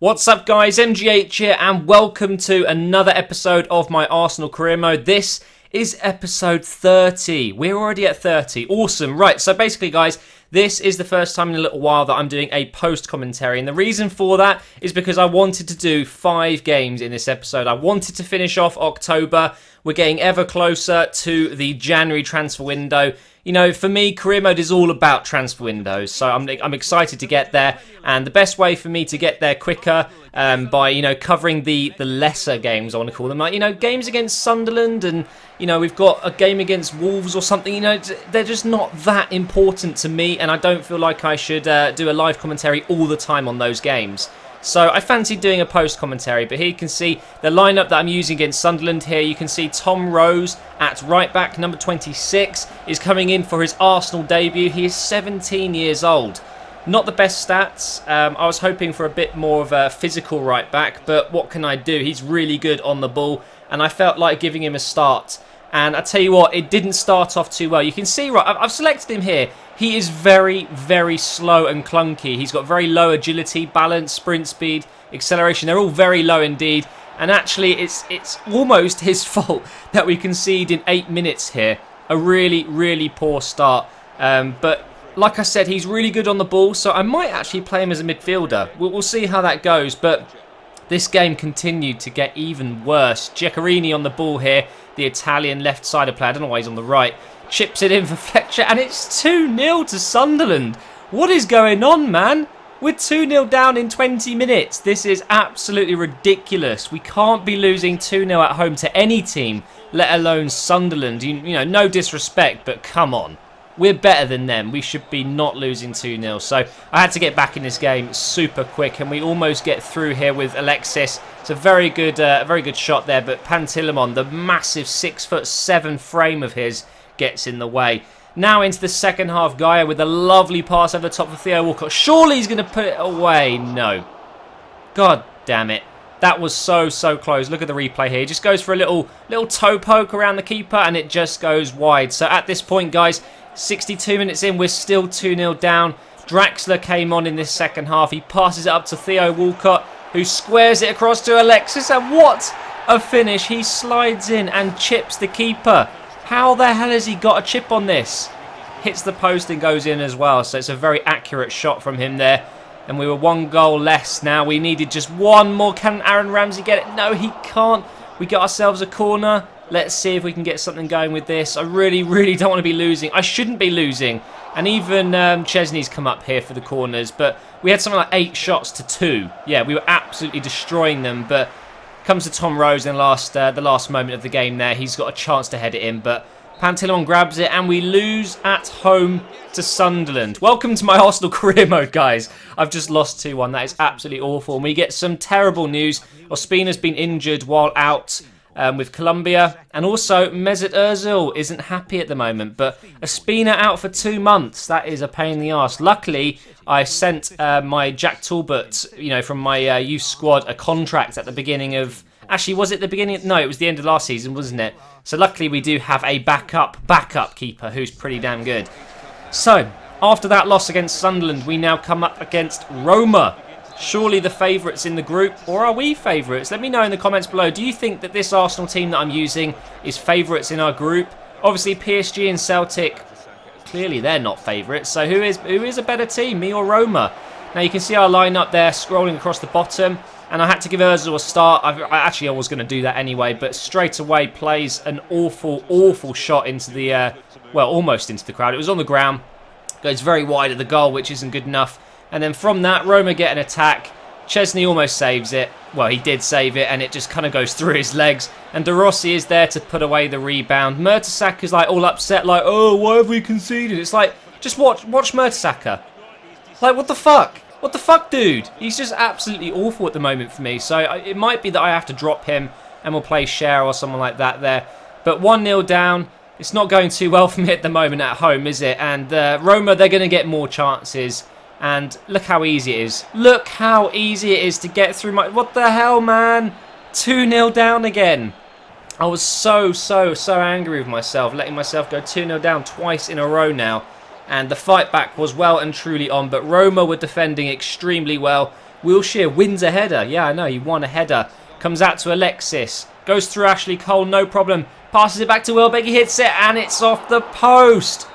What's up guys, MGH here and welcome to another episode of my Arsenal career mode. This is episode 30. We're already at 30. Awesome. Right, so basically guys, this is the first time in a little while that I'm doing a post commentary, and the reason for that is because I wanted to do 5 games in this episode. I wanted to finish off October. We're getting ever closer to the January transfer window. You know, for me, career mode is all about transfer windows, so I'm excited to get there, and the best way for me to get there quicker by, you know, covering the lesser games, I want to call them, like, you know, games against Sunderland, and, you know, we've got a game against Wolves or something, you know, they're just not that important to me, and I don't feel like I should do a live commentary all the time on those games. So I fancied doing a post commentary, but here you can see the lineup that I'm using against Sunderland. Here you can see Tom Rose at right back, number 26, is coming in for his Arsenal debut. He is 17 years old. Not the best stats. I was hoping for a bit more of a physical right back, but what can I do? He's really good on the ball, and I felt like giving him a start. And I tell you what, it didn't start off too well. You can see, right, I've selected him here. He is very, very slow and clunky. He's got very low agility, balance, sprint speed, acceleration. They're all very low indeed. And actually, it's almost his fault that we concede in 8 minutes here. A really, really poor start. But like I said, he's really good on the ball, so I might actually play him as a midfielder. We'll see how that goes, but this game continued to get even worse. Giaccherini on the ball here, the Italian left-sided player. I don't know why he's on the right. Chips it in for Fletcher, and it's 2-0 to Sunderland. What is going on, man? We're 2-0 down in 20 minutes. This is absolutely ridiculous. We can't be losing 2-0 at home to any team, let alone Sunderland. You know, no disrespect, but come on. We're better than them. We should be not losing 2-0. So I had to get back in this game super quick, and we almost get through here with Alexis. It's a very good shot there, but Pantilimon, the massive 6'7" frame of his, gets in the way. Now into the second half, Gaia with a lovely pass over the top of Theo Walcott. Surely he's going to put it away. No. God damn it. That was so close. Look at the replay here. He just goes for a little toe poke around the keeper, and it just goes wide. So at this point, guys, 62 minutes in, we're still 2-0 down. Draxler came on in this second half. He passes it up to Theo Walcott, who squares it across to Alexis, and what a finish. He slides in and chips the keeper. How the hell has he got a chip on this? Hits the post and goes in as well, so it's a very accurate shot from him there. And we were 1 goal less now. We needed just one more. Can Aaron Ramsey get it? No, he can't. We got ourselves a corner. Let's see if we can get something going with this. I really, really don't want to be losing. I shouldn't be losing. And even Chesney's come up here for the corners, but we had something like 8 shots to 2. Yeah, we were absolutely destroying them, but comes to Tom Rose in the last moment of the game there. He's got a chance to head it in, but Pantilimon grabs it, and we lose at home to Sunderland. Welcome to my Arsenal career mode, guys. I've just lost 2-1. That is absolutely awful. And we get some terrible news. Ospina's been injured while out with Colombia, and also Mesut Ozil isn't happy at the moment, but Ospina out for 2 months. That is a pain in the arse. Luckily, I sent my Jack Talbot, you know, from my youth squad, a contract at the beginning of... Actually, was it the beginning? No, it was the end of last season, wasn't it? So luckily, we do have a backup keeper who's pretty damn good. So, after that loss against Sunderland, we now come up against Roma. Surely the favourites in the group, or are we favourites? Let me know in the comments below. Do you think that this Arsenal team that I'm using is favourites in our group? Obviously, PSG and Celtic, clearly they're not favourites. So who is a better team, me or Roma? Now you can see our lineup there scrolling across the bottom, and I had to give Ozil a start. I was going to do that anyway, but straight away plays an awful shot into the, well, almost into the crowd. It was on the ground, goes very wide of the goal, which isn't good enough. And then from that, Roma get an attack. Chesney almost saves it. Well, he did save it, and it just kind of goes through his legs. And De Rossi is there to put away the rebound. Mertesacker like all upset, like, oh, why have we conceded? It's like, just watch Mertesacker. Like, what the fuck? What the fuck, dude? He's just absolutely awful at the moment for me. So it might be that I have to drop him, and we'll play Cher or someone like that there. But 1-0 down. It's not going too well for me at the moment at home, is it? And Roma, they're going to get more chances. And look how easy it is. Look how easy it is to get through my... What the hell, man? 2-0 down again. I was so angry with myself, letting myself go 2-0 down twice in a row now. And the fight back was well and truly on. But Roma were defending extremely well. Wilshere wins a header. Yeah, I know, he won a header. Comes out to Alexis. Goes through Ashley Cole, no problem. Passes it back to Welbeck, he hits it, and it's off the post.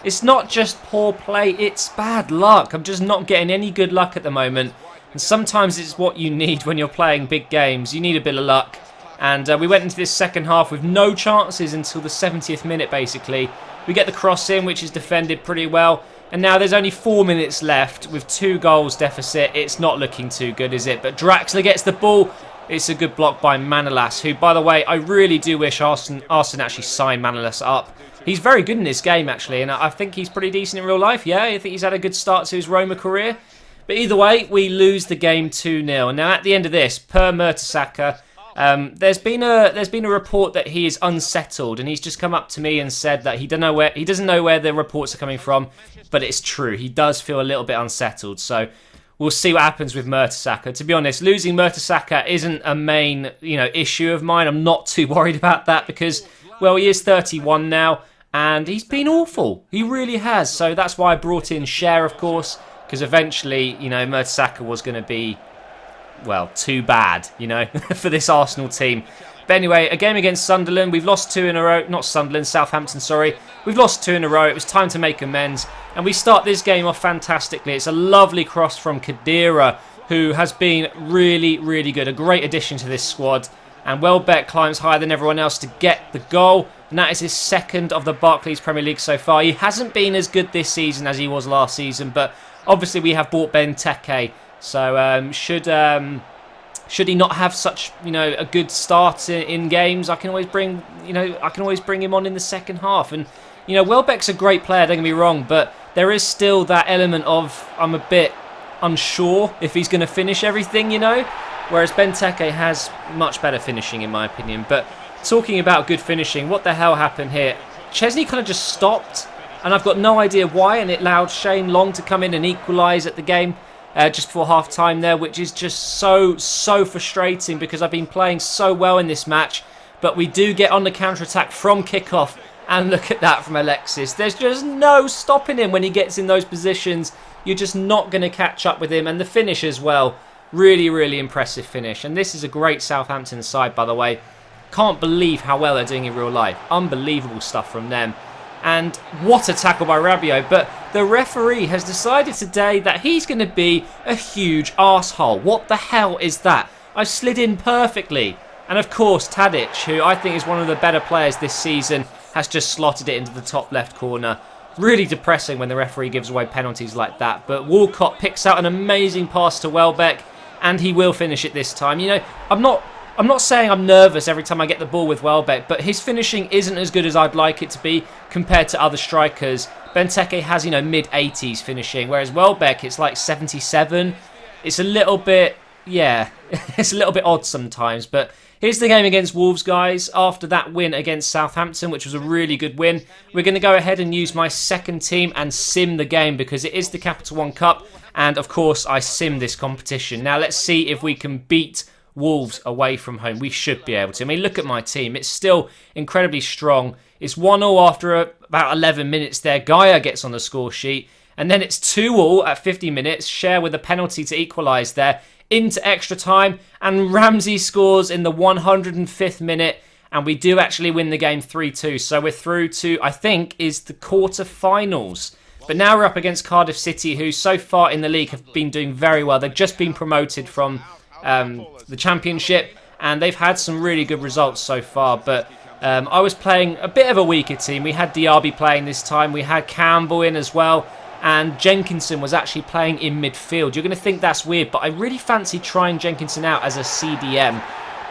It's not just poor play, it's bad luck. I'm just not getting any good luck at the moment. And sometimes it's what you need when you're playing big games. You need a bit of luck. And we went into this second half with no chances until the 70th minute, basically. We get the cross in, which is defended pretty well. And now there's only 4 minutes left with 2 goals deficit. It's not looking too good, is it? But Draxler gets the ball. It's a good block by Manolas, who, by the way, I really do wish Arsene actually signed Manolas up. He's very good in this game, actually, and I think he's pretty decent in real life. Yeah, I think he's had a good start to his Roma career. But either way, we lose the game 2-0. Now, at the end of this, per Mertesacker, there's been a report that he is unsettled, and he's just come up to me and said that he doesn't know where the reports are coming from, but it's true. He does feel a little bit unsettled, so we'll see what happens with Mertesacker. To be honest, losing Mertesacker isn't a main issue of mine. I'm not too worried about that because, well, he is 31 now, and he's been awful. He really has. So that's why I brought in Cher, of course, because eventually, Mertesacker was going to be, well, too bad, for this Arsenal team. But anyway, a game against Sunderland. We've lost 2 in a row. Not Sunderland, Southampton, sorry. We've lost 2 in a row. It was time to make amends. And we start this game off fantastically. It's a lovely cross from Khedira, who has been really, really good. A great addition to this squad. And Welbeck climbs higher than everyone else to get the goal. And that is his second of the Barclays Premier League so far. He hasn't been as good this season as he was last season. But obviously we have bought Benteke. So should he not have such a good start in games, I can always bring him on in the second half. And Welbeck's a great player, don't get me wrong, but there is still that element of I'm a bit unsure if he's going to finish everything, whereas Benteke has much better finishing in my opinion. But talking about good finishing, what the hell happened here? Chesney kind of just stopped, and I've got no idea why, and it allowed Shane Long to come in and equalise at the game. Just before half-time there, which is just so frustrating because I've been playing so well in this match. But we do get on the counter-attack from kickoff, and look at that from Alexis. There's just no stopping him when he gets in those positions. You're just not going to catch up with him. And the finish as well, really, really impressive finish. And this is a great Southampton side, by the way. Can't believe how well they're doing in real life. Unbelievable stuff from them. And what a tackle by Rabiot. But the referee has decided today that he's going to be a huge arsehole. What the hell is that? I slid in perfectly. And of course, Tadic, who I think is one of the better players this season, has just slotted it into the top left corner. Really depressing when the referee gives away penalties like that. But Walcott picks out an amazing pass to Welbeck, and he will finish it this time. I'm not saying I'm nervous every time I get the ball with Welbeck, but his finishing isn't as good as I'd like it to be compared to other strikers. Benteke has, mid-80s finishing, whereas Welbeck, it's like 77. It's a little bit, it's a little bit odd sometimes. But here's the game against Wolves, guys. After that win against Southampton, which was a really good win, we're going to go ahead and use my second team and sim the game because it is the Capital One Cup. And, of course, I sim this competition. Now, let's see if we can beat Wolves away from home. We should be able to. I mean, look at my team. It's still incredibly strong. It's 1-1 after about 11 minutes there. Gaia gets on the score sheet. And then it's 2-2 at 50 minutes. Cher with a penalty to equalise there. Into extra time. And Ramsey scores in the 105th minute. And we do actually win the game 3-2. So we're through to, I think, is the quarter-finals. But now we're up against Cardiff City, who so far in the league have been doing very well. They've just been promoted from the Championship, and they've had some really good results so far. But I was playing a bit of a weaker team. We had Diaby playing this time. We had Campbell in as well, and Jenkinson was actually playing in midfield. You're going to think that's weird, but I really fancy trying Jenkinson out as a CDM.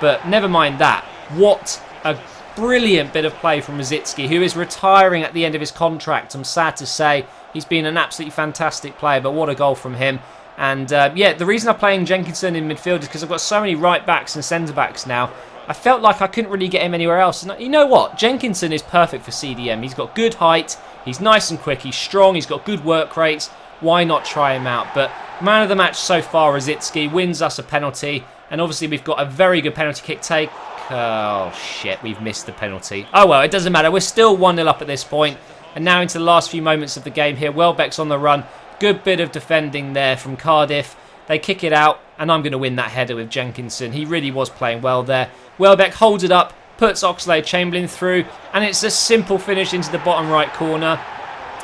But never mind that. What a brilliant bit of play from Rosicky, who is retiring at the end of his contract. I'm sad to say. He's been an absolutely fantastic player, but what a goal from him. And the reason I'm playing Jenkinson in midfield is because I've got so many right backs and centre backs now. I felt like I couldn't really get him anywhere else. And you know what? Jenkinson is perfect for CDM. He's got good height. He's nice and quick. He's strong. He's got good work rates. Why not try him out? But man of the match so far, Rosicky, wins us a penalty. And obviously we've got a very good penalty kick take. Oh, shit. We've missed the penalty. Oh, well, it doesn't matter. We're still 1-0 up at this point. And now into the last few moments of the game here. Welbeck's on the run. Good bit of defending there from Cardiff. They kick it out, and I'm going to win that header with Jenkinson. He really was playing well there. Welbeck holds it up, puts Oxlade-Chamberlain through, and it's a simple finish into the bottom right corner.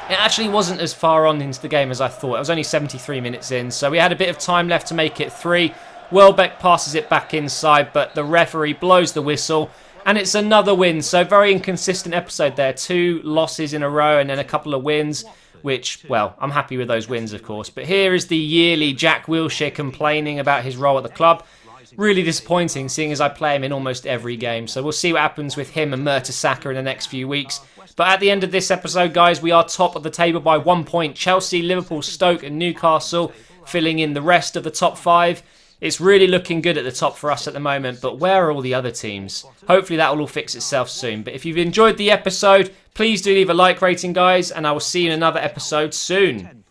It actually wasn't as far on into the game as I thought. It was only 73 minutes in, so we had a bit of time left to make it 3. Welbeck passes it back inside, but the referee blows the whistle, and it's another win. So very inconsistent episode there. 2 losses in a row and then a couple of wins, which, well, I'm happy with those wins, of course. But here is the yearly Jack Wilshere complaining about his role at the club. Really disappointing, seeing as I play him in almost every game. So we'll see what happens with him and Mertesacker in the next few weeks. But at the end of this episode, guys, we are top of the table by 1 point. Chelsea, Liverpool, Stoke and Newcastle filling in the rest of the top 5. It's really looking good at the top for us at the moment, but where are all the other teams? Hopefully that will all fix itself soon. But if you've enjoyed the episode, please do leave a like rating, guys, and I will see you in another episode soon.